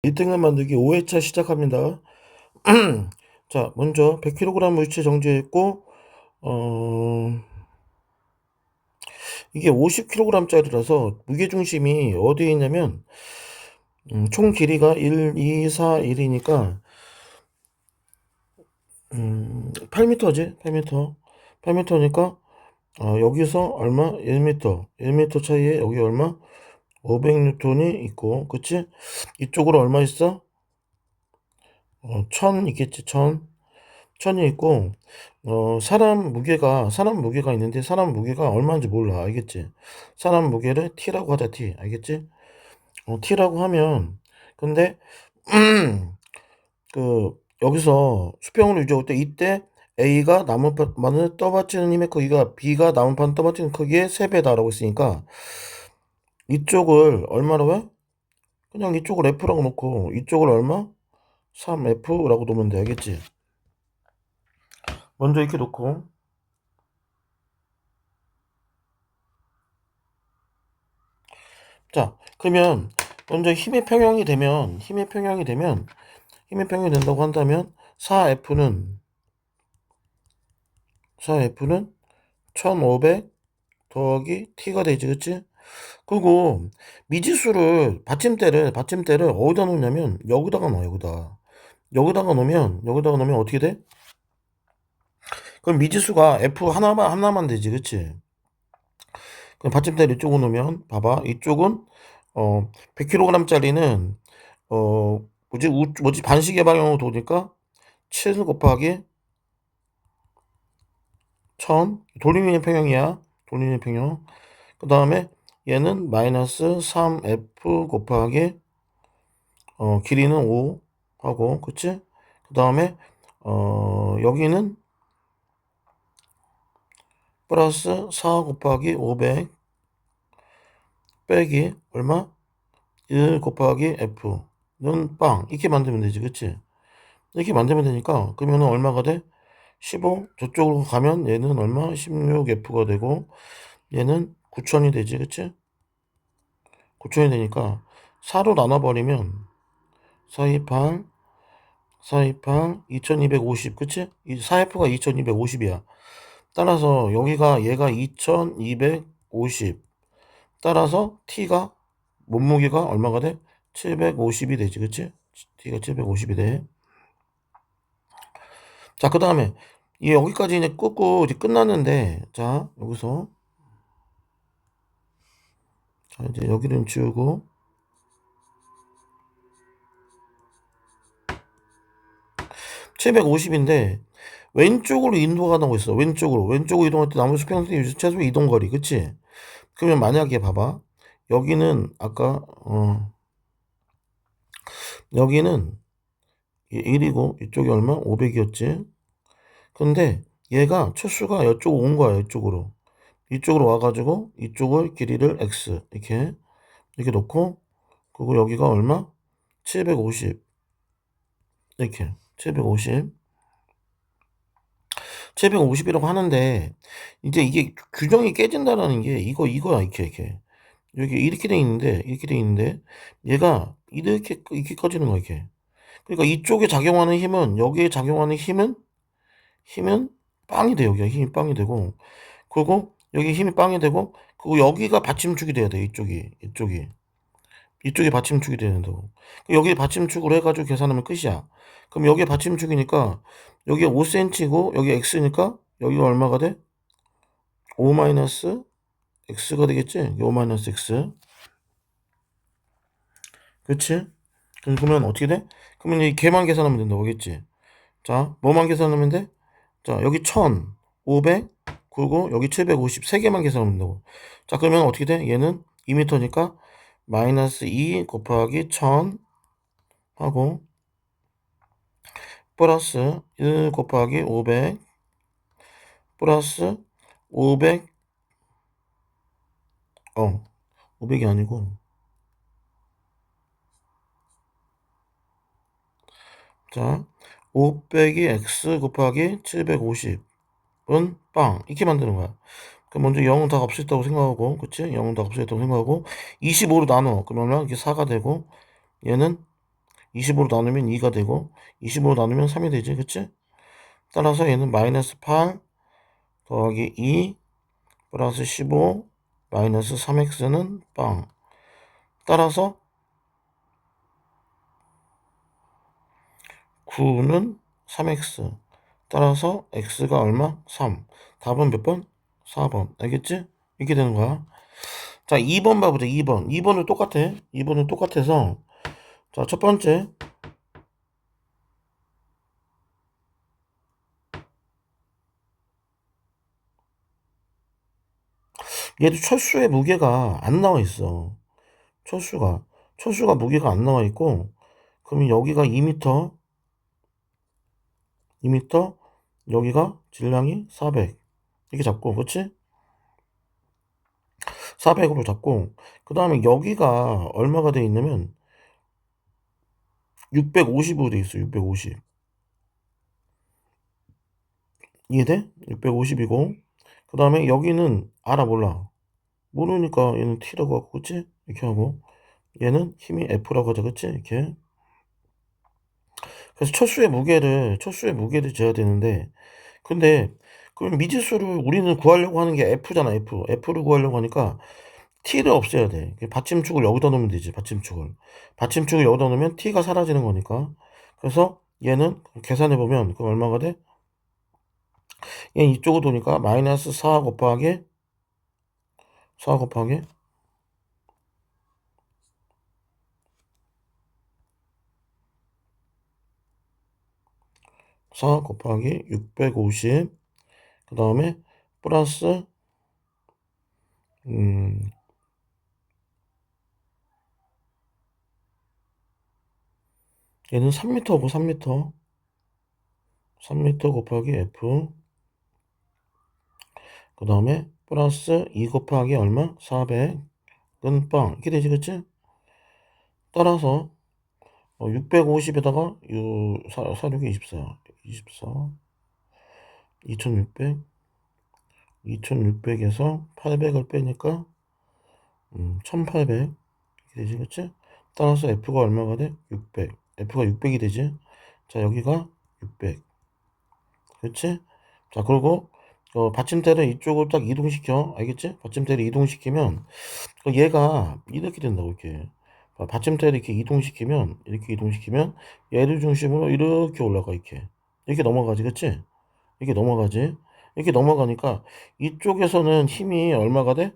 1등급 만들기 5회차 시작합니다. 자, 먼저 100kg 물체 정지했고, 이게 50kg짜리라서 무게중심이 어디에 있냐면, 총 길이가 1, 2, 4, 1이니까, 8m지? 8m. 8m니까, 여기서 얼마? 1m. 1m 차이에 여기 얼마? 500N이 있고, 그치? 이쪽으로 얼마 있어? 1000 있겠지, 1000. 1000이 있고, 사람 무게가 있는데, 사람 무게가 얼마인지 몰라. 알겠지? 사람 무게를 T라고 하자, T. 알겠지? T라고 하면, 근데, 여기서 수평으로 유지할 때, 이때 A가 나무판을 떠받치는 힘의 크기가 B가 나무판 떠받치는 크기의 3배다라고 했으니까, 이쪽을 얼마로 해? 그냥 이쪽을 F라고 놓고, 이쪽을 얼마? 3F라고 놓으면 돼. 알겠지? 먼저 이렇게 놓고, 자, 그러면 먼저 힘의 평형이 된다고 한다면 4F는 1500 더하기 T가 되지, 그치? 그리고 미지수를 받침대를 어디다 놓냐면 여기다가 넣어. 여기다가 놓으면 어떻게 돼? 그럼 미지수가 F 하나만 되지, 그치? 그럼 받침대를 이쪽으로 놓으면 봐봐, 이쪽은 100kg짜리는 반시계 방향으로 도니까 7 곱하기 1000 돌림의 평형이야. 돌림의 평형. 그 다음에 얘는 마이너스 3F 곱하기 길이는 5 하고, 그치? 그 다음에 여기는 플러스 4 곱하기 500 빼기 얼마? 1 곱하기 F는 빵. 이렇게 만들면 되지, 그치? 이렇게 만들면 되니까, 그러면은 얼마가 돼? 15. 저쪽으로 가면 얘는 얼마? 16F가 되고, 얘는 9000이 되지, 그치? 9000이 되니까 4로 나눠버리면 428, 2250, 그치? 이 4F가 2250이야. 따라서 여기가 얘가 2250. 따라서 T가 몸무게가 얼마가 돼? 750이 되지, 그치? T가 750이 돼. 자, 그 다음에 여기까지 이제 끄고 이제 끝났는데, 자, 여기서 자, 이제 여기는 지우고 750인데 왼쪽으로 인도가다고 있어. 왼쪽으로 이동할 때 나무 수평선이 유지 최소 이동거리, 그치? 그러면 만약에 봐봐, 여기는 아까 여기는 1이고 이쪽이 얼마? 500이었지. 근데 얘가 초수가 이쪽으로 온 거야. 이쪽으로 와가지고 이쪽을 길이를 x 이렇게 놓고, 그리고 여기가 얼마? 750. 이렇게 750이라고 하는데, 이제 이게 규정이 깨진다라는 게 이거야. 이렇게 이렇게 돼 있는데 얘가 이렇게 꺼지는 거야, 이렇게. 그러니까 이쪽에 작용하는 힘은, 여기에 작용하는 힘은 빵이 돼. 여기가 힘이 빵이 되고, 그리고 여기 힘이 빵이 되고, 그리고 여기가 받침축이 돼야 돼. 이쪽이 받침축이 되야 된다고. 여기 받침축으로 해가지고 계산하면 끝이야. 그럼 여기 받침축이니까 여기 5cm고 여기 x니까 여기가 얼마가 돼? 5 마이너스 x가 되겠지? 5 마이너스 x. 그치? 그러면 어떻게 돼? 그러면 이 개만 계산하면 된다고, 그겠지? 자, 뭐만 계산하면 돼? 자, 여기 1000, 500, 그리고 여기 750, 세 개만 계산하면 된다고. 자, 그러면 어떻게 돼? 얘는 2m니까 마이너스 2 곱하기 1000 하고, 플러스 1 곱하기 500, 플러스 500, 500이 아니고, 자, 5 빼기 x 곱하기 750은 빵. 이렇게 만드는 거야. 그럼 먼저 0은 다 없어졌다고 생각하고, 그치? 0은 다 없어졌다고 생각하고, 25로 나눠. 그러면 이게 4가 되고, 얘는 20으로 나누면 2가 되고 20으로 나누면 3이 되지. 그치? 따라서 얘는 마이너스 8 더하기 2 플러스 15 마이너스 3x는 빵. 따라서 9는 3x. 따라서 x가 얼마? 3. 답은 몇 번? 4번. 알겠지? 이렇게 되는 거야. 자, 2번 봐보자. 2번. 2번은 똑같아. 2번은 똑같아서 자, 첫 번째 얘도 철수의 무게가 안 나와 있어. 철수가 무게가 안 나와 있고 그러면 여기가 2m, 2m, 여기가 질량이 400 이렇게 잡고 그렇지? 400으로 잡고 그 다음에 여기가 얼마가 돼 있냐면 650으로 돼 있어. 650 이해돼? 650이고 그 다음에 여기는 알아 몰라 모르니까 얘는 T라고 하고 그치? 이렇게 하고 얘는 힘이 F라고 하자 그치? 이렇게 그래서 철수의 무게를 재야 되는데 근데 그럼 미지수를 우리는 구하려고 하는 게 F잖아. F를 구하려고 하니까 T를 없애야 돼. 받침축을 여기다 놓으면 되지. 받침축을 여기다 놓으면 T가 사라지는 거니까. 그래서 얘는 계산해 보면 그럼 얼마가 돼? 얘 이쪽으로 도니까 마이너스 4 곱하기 4 곱하기 4 곱하기 650 그 다음에 플러스 음 얘는 3m고 3m 곱하기 F 그 다음에 플러스 2 곱하기 얼마? 400은 빵 이렇게 되지 그치? 따라서 650에다가 46이 24 2600 2600에서 800을 빼니까 1800 이렇게 되지 그치? 따라서 F가 얼마가 돼? 600 F가 600이 되지? 자 여기가 600 그치? 자 그리고 받침대를 이쪽으로 딱 이동시켜 알겠지? 받침대를 이동시키면 얘가 이렇게 된다고 이렇게 받침대를 이렇게 이동시키면 얘를 중심으로 이렇게 올라가 이렇게 넘어가지 그치? 이렇게 넘어가니까 이쪽에서는 힘이 얼마가 돼?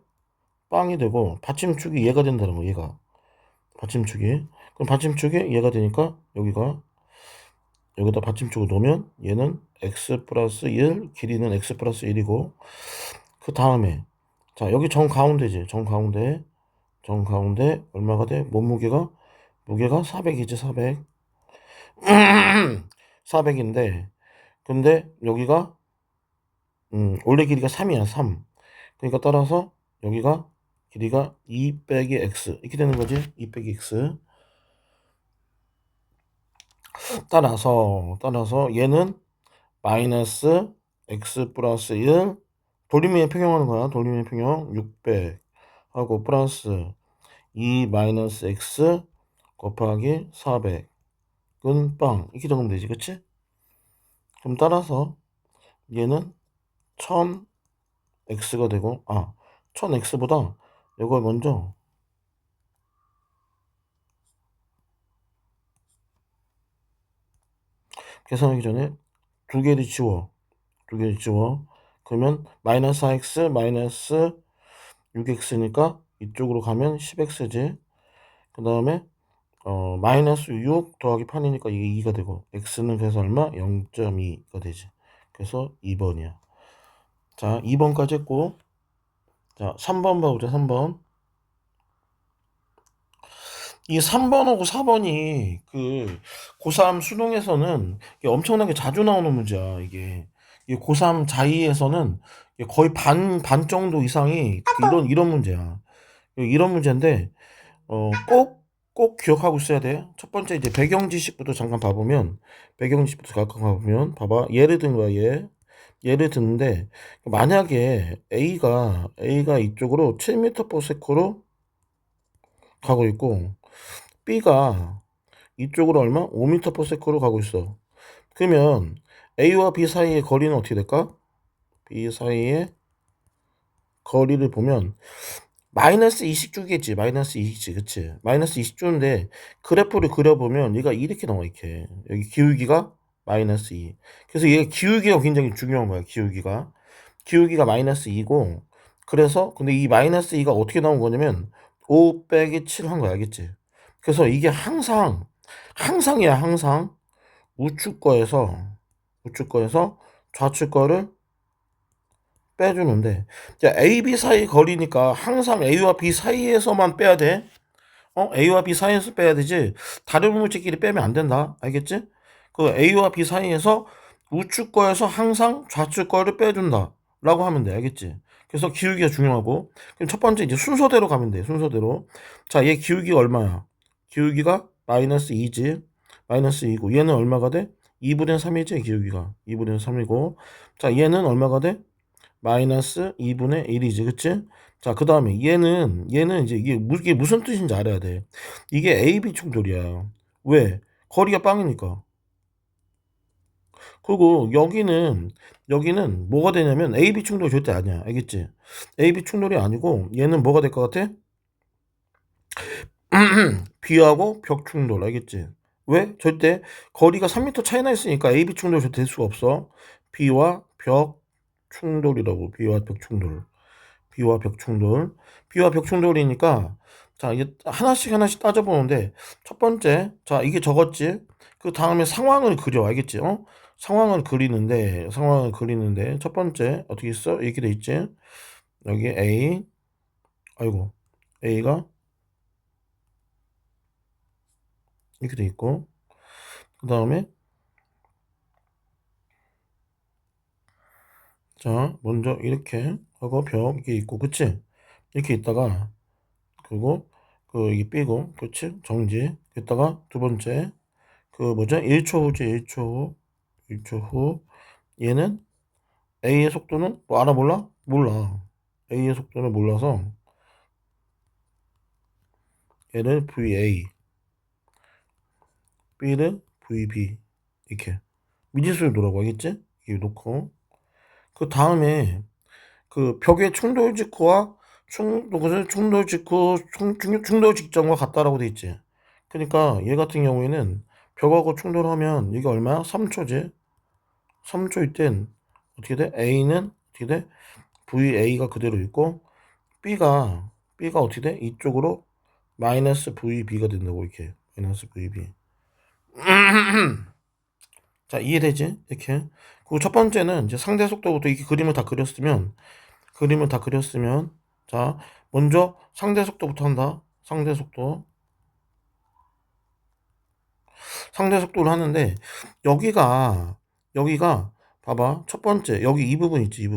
빵이 되고 받침축이 얘가 된다는 거 얘가 받침축이 그럼 받침축이 얘가 되니까 여기다 받침축을 놓으면 얘는 x 플러스 1 길이는 x 플러스 1이고 그 다음에 자 여기 정가운데지 정가운데 얼마가 돼? 무게가 400이지 400 400인데 근데 여기가 원래 길이가 3이야 3 그러니까 따라서 여기가 길이가 2 빼기 x 이렇게 되는 거지 2 빼기 x 따라서 얘는 마이너스 x 플러스 1 돌림의 평형하는 거야 돌림의 평형 600 하고 플러스 2 마이너스 x 곱하기 400은 빵 이렇게 적으면 되지 그치? 그럼 따라서 얘는 1000x가 되고 1000x보다 이걸 먼저 계산하기 전에 두 개를 지워 그러면 마이너스 4x 마이너스 6x니까 이쪽으로 가면 10x지 그 다음에 마이너스 6 더하기 8이니까 이게 2가 되고 x는 그래서 얼마? 0.2가 되지 그래서 2번이야 자 2번까지 했고 자 3번 봐보자 3번 이 3번하고 4번이 그 고3 수능에서는 이게 엄청나게 자주 나오는 문제야 이게 고3 자이에서는 이게 거의 반 정도 이상이 이런 문제야 이런 문제인데 꼭 기억하고 있어야 돼. 첫 번째 이제 배경 지식부터 잠깐 봐보면 봐봐 예를 든 거야 예를 드는데 만약에 A가 이쪽으로 7m/s로 가고 있고 B가 이쪽으로 얼마? 5m/s로 가고 있어. 그러면 A와 B 사이의 거리는 어떻게 될까? B 사이의 거리를 보면 마이너스 20주겠지. 마이너스 20지. 그치? 마이너스 20주인데 그래프를 그려보면 얘가 이렇게 나와 이렇게. 여기 기울기가 마이너스 2. 그래서 얘가 기울기가 굉장히 중요한 거야. 기울기가 마이너스 2고 그래서 근데 이 마이너스 2가 어떻게 나온 거냐면 5 빼기 7 한 거야. 알겠지? 그래서 이게 항상이야. 항상 우측 거에서 좌측 거를 빼주는데 자, A, B 사이 거리니까 항상 A와 B 사이에서만 빼야 돼. A와 B 사이에서 빼야 되지. 다른 물질끼리 빼면 안 된다. 알겠지? 그 A와 B 사이에서 우측 거에서 항상 좌측 거를 빼준다. 라고 하면 돼. 알겠지? 그래서 기울기가 중요하고. 그럼 첫 번째 이제 순서대로 가면 돼. 순서대로. 자, 얘 기울기가 얼마야? 기울기가 마이너스 2지. 마이너스 2고. 얘는 얼마가 돼? 2분의 3이지, 기울기가. 2분의 3이고. 자, 얘는 얼마가 돼? 마이너스 2분의 1이지, 그치? 자, 그 다음에 얘는 이제 이게 무슨 뜻인지 알아야 돼. 이게 AB 충돌이야. 왜? 거리가 빵이니까. 그리고 여기는 뭐가 되냐면 AB 충돌이 절대 아니야. 알겠지? AB 충돌이 아니고 얘는 뭐가 될 것 같아? B하고 벽 충돌. 알겠지? 왜? 절대 거리가 3m 차이나 있으니까 AB 충돌이 절대 될 수가 없어. B와 벽 충돌이라고. B와 벽 충돌. B와 벽 충돌. B와 벽 충돌이니까 자, 이게 하나씩 따져보는데 첫 번째, 자, 이게 적었지. 그 다음에 상황을 그려. 알겠지? 상황을 그리는데 첫 번째 어떻게 있어? 이렇게 돼 있지. 여기 A, 아이고, A가 이렇게 돼 있고 그 다음에 자, 먼저 이렇게 하고 벽 이게 있고, 그치? 이렇게 있다가 그리고 그 이게 B고, 그치? 정지. 있다가 두 번째 그 뭐죠? 1초 후지. 1초 후 얘는 A의 속도는 뭐 알아 몰라? 몰라. A의 속도를 몰라서 얘를 VA, B를 VB 이렇게 미지수를 놓으라고 하겠지? 이렇게 놓고 그 다음에 그 벽의 충돌 직후와 충돌 직후 충돌 직전과 같다라고 돼 있지. 그러니까 얘 같은 경우에는 벽하고 충돌하면 이게 얼마야? 3초지. 3초일 땐 어떻게 돼? A는 어떻게 돼? VA가 그대로 있고 B가 어떻게 돼? 이쪽으로 마이너스 VB가 된다고 이렇게 마이너스 VB. 자, 이해되지? 이렇게. 그리고 첫 번째는 이제 상대 속도부터 이렇게 그림을 다 그렸으면 자, 먼저 상대 속도부터 한다. 상대 속도를 하는데 여기가 봐봐. 첫 번째 여기 이 부분 있지.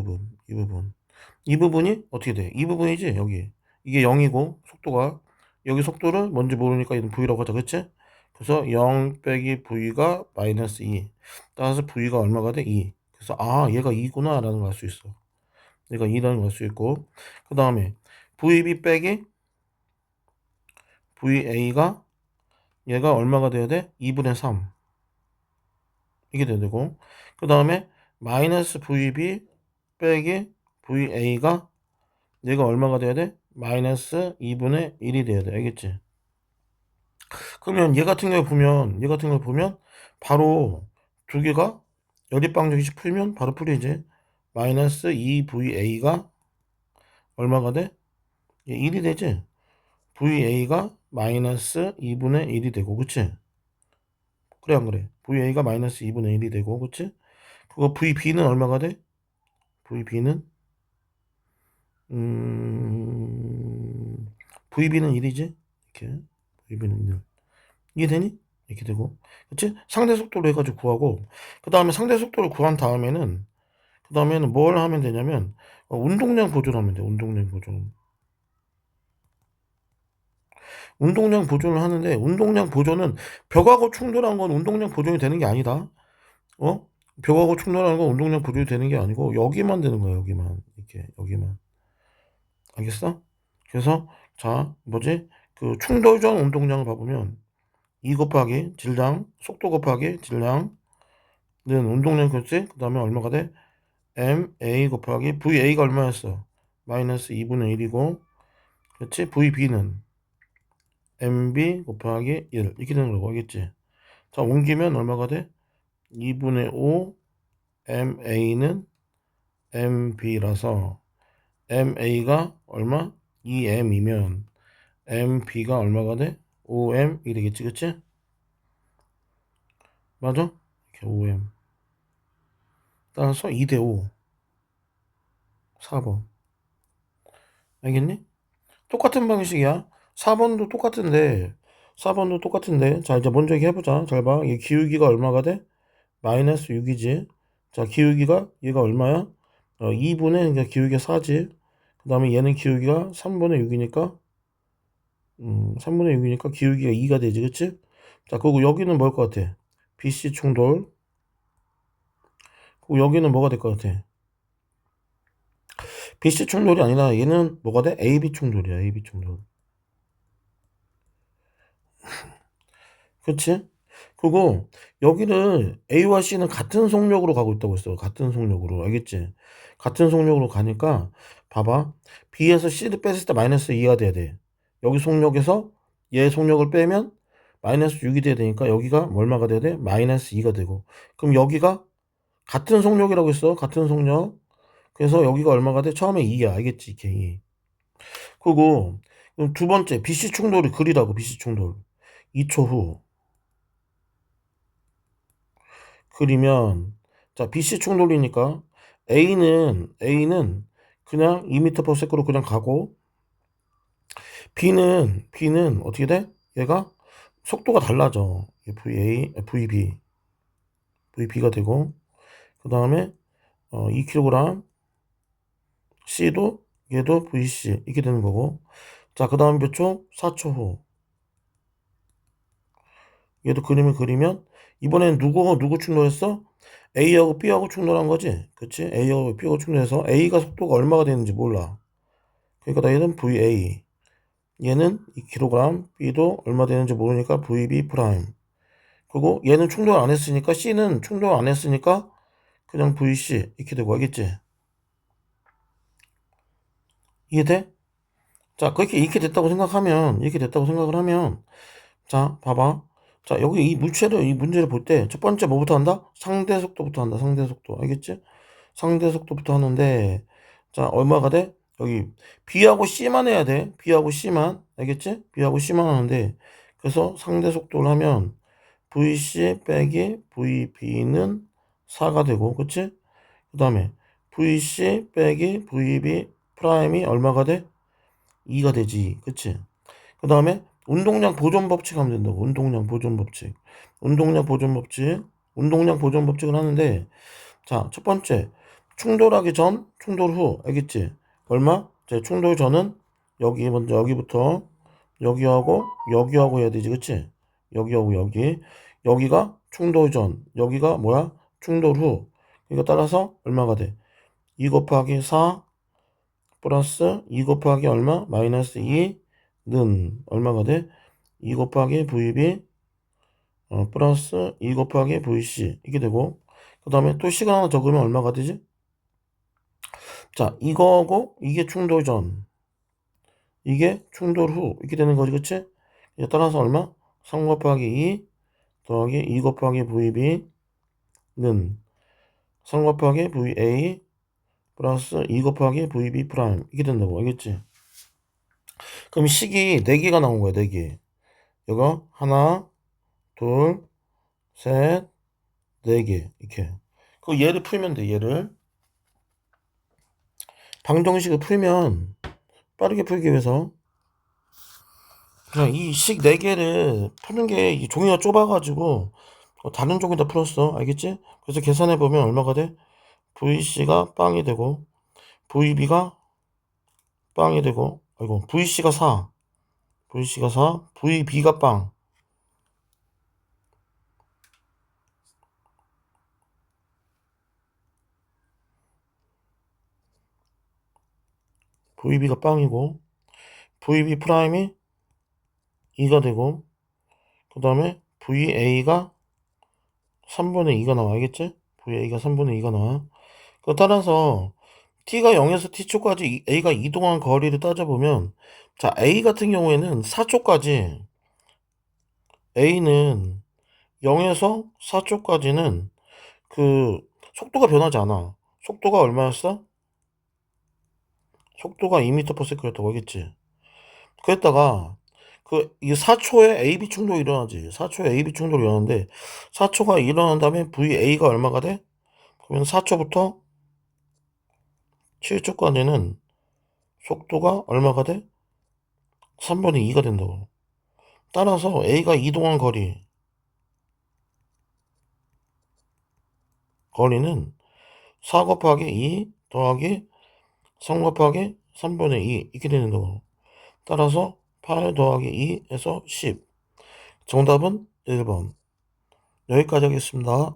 이 부분이 어떻게 돼? 이 부분이지. 여기 이게 0이고 속도가 여기 속도를 뭔지 모르니까 이건 V라고 하자. 그치? 그래서 0 빼기 V가 마이너스 2 따라서 V가 얼마가 돼? 2. 그래서 아 얘가 2구나 라는 걸 알 수 있어. 얘가 2라는 걸 알 수 있고 그 다음에 VB 빼기 VA가 얘가 얼마가 돼야 돼? 2분의 3 이게 돼야 되고 그 다음에 마이너스 VB 빼기 VA가 얘가 얼마가 돼야 돼? 마이너스 2분의 1이 돼야 돼. 알겠지? 그러면 얘 같은 걸 보면 바로 두 개가 연립방정식 풀면 바로 풀리지. 마이너스 2VA가 얼마가 돼? 얘 1이 되지. VA가 마이너스 2분의 1이 되고 그치? 그래 안 그래? VA가 마이너스 2분의 1이 되고 그치? 그거 VB는 얼마가 돼? VB는 VB는 1이지? 이렇게 VB는 1. 이해되니? 이렇게 되고 그치? 상대 속도로 해가지고 구하고 그 다음에 상대 속도를 구한 다음에는 뭘 하면 되냐면 운동량 보존하면 돼. 운동량 보존을 하는데 운동량 보존은 벽하고 충돌한 건 운동량 보존이 되는 게 아니다. 어? 벽하고 충돌하는 건 운동량 보존이 되는 게 아니고 여기만 되는 거야. 여기만 이렇게 여기만 알겠어? 그래서 자 뭐지? 그 충돌 전 운동량을 봐보면 E 곱하기 질량, 속도 곱하기 질량은 운동량 그렇지? 그 다음에 얼마가 돼? MA 곱하기 VA가 얼마였어? 마이너스 2분의 1이고 그렇지? VB는 MB 곱하기 1 이렇게 되는 거고 알겠지? 자 옮기면 얼마가 돼? 2분의 5 MA는 MB라서 MA가 얼마? 2M이면 MB가 얼마가 돼? 5M 이렇게 되겠지 그치? 맞아? 이렇게 5M 따라서 2대5 4번 알겠니? 똑같은 방식이야 4번도 똑같은데 4번도 똑같은데 자 이제 먼저 얘기해보자 잘봐 이 기울기가 얼마가 돼? 마이너스 6이지 자 기울기가 얘가 얼마야? 2분의 그러니까 기울기가 4지 그 다음에 얘는 기울기가 3분의 6이니까 3분의 6이니까 기울기가 2가 되지 그치? 자 그리고 여기는 뭘 것 같아? BC 충돌 그리고 여기는 뭐가 될 것 같아? BC 충돌이 아니라 얘는 뭐가 돼? AB 충돌이야 AB 충돌 그치? 그리고 여기는 A와 C는 같은 속력으로 가고 있다고 했어 같은 속력으로 알겠지? 같은 속력으로 가니까 봐봐 B에서 C를 뺐을 때 마이너스 2가 돼야 돼 여기 속력에서 얘 속력을 빼면 마이너스 6이 돼야 되니까 여기가 얼마가 돼야 돼? 마이너스 2가 되고 그럼 여기가 같은 속력이라고 했어 같은 속력 그래서 여기가 얼마가 돼? 처음에 2야 알겠지? K 그리고 두 번째 BC 충돌을 그리라고 BC 충돌 2초 후 그리면 자 BC 충돌이니까 A는 그냥 2m/s로 그냥 가고 B는 어떻게 돼? 얘가 속도가 달라져. VB가 되고 그 다음에 2kg C도 얘도 VC 이렇게 되는 거고 자 그 다음 몇 초? 4초 후 얘도 그림을 그리면 이번엔 누구 충돌했어? A하고 B하고 충돌한 거지 그치? A하고 B하고 충돌해서 A가 속도가 얼마가 되는지 몰라 그러니까 얘는 VA 얘는 2kg B도 얼마 되는지 모르니까 VB 프라임 그리고 얘는 충돌 안 했으니까 C는 충돌 안 했으니까 그냥 VC 이렇게 되고 알겠지? 이해돼? 자 그렇게 이렇게 됐다고 생각을 하면 자 봐봐 자 여기 이 문제를 볼 때 첫 번째 뭐부터 한다? 상대 속도부터 한다 상대 속도 알겠지? 상대 속도부터 하는데 자 얼마가 돼? 여기 B하고 C만 해야 돼 B하고 C만 알겠지? B하고 C만 하는데 그래서 상대 속도를 하면 VC 빼기 VB는 4가 되고 그치? 그 다음에 VC 빼기 VB 프라임이 얼마가 돼? 2가 되지 그치? 그 다음에 운동량 보존 법칙 하면 된다고 운동량 보존 법칙 운동량 보존 법칙을 하는데 자 첫 번째 충돌하기 전 충돌 후 알겠지 얼마 자 충돌 전은 여기 먼저 여기부터 여기하고 해야 되지 그치 여기하고 여기가 충돌 전 여기가 뭐야 충돌 후 이거 따라서 얼마가 돼 2 곱하기 4 플러스 2 곱하기 얼마 마이너스 2는 얼마가 돼 2 곱하기 VB 플러스 2 곱하기 VC 이게 되고 그 다음에 또 시간 하나 적으면 얼마가 되지? 자 이거하고 이게 충돌 전 이게 충돌 후 이렇게 되는 거지 그치? 이제 따라서 얼마? 3 곱하기 2 더하기 2 곱하기 VB는 3 곱하기 VA 플러스 2 곱하기 VB 프라임 이렇게 된다고 알겠지? 그럼 식이 4개가 나온 거야 4개 이거 하나 둘 셋 4개 이렇게 그 얘를 풀면 돼 얘를 방정식을 풀면 빠르게 풀기 위해서 그냥 이 식 4개를 푸는 게 이 종이가 좁아가지고 다른 종이다 풀었어 알겠지? 그래서 계산해보면 얼마가 돼? VC가 빵이 되고 VB가 빵이 되고 아이고 VC가 4 VB가 빵 VB가 빵이고 VB 프라임이 2가 되고 그 다음에 VA가 3분의 2가 나와. 알겠지? VA가 3분의 2가 나와. 그 따라서 t가 0에서 t초까지 a가 이동한 거리를 따져보면, 자, a 같은 경우에는 4초까지, a는 0에서 4초까지는 그 속도가 변하지 않아. 속도가 얼마였어? 속도가 2m/s였다고 하겠지. 그랬다가 이 4초에 AB 충돌이 일어나지. 4초에 AB 충돌이 일어나는데 4초가 일어난 다음에 VA가 얼마가 돼? 그러면 4초부터 7초까지는 속도가 얼마가 돼? 3분의 2가 된다고. 따라서 A가 이동한 거리는 4 곱하기 2 더하기 3 곱하기 3분의 2 이렇게 된다고. 따라서 8 더하기 2에서 10. 정답은 1번. 여기까지 하겠습니다.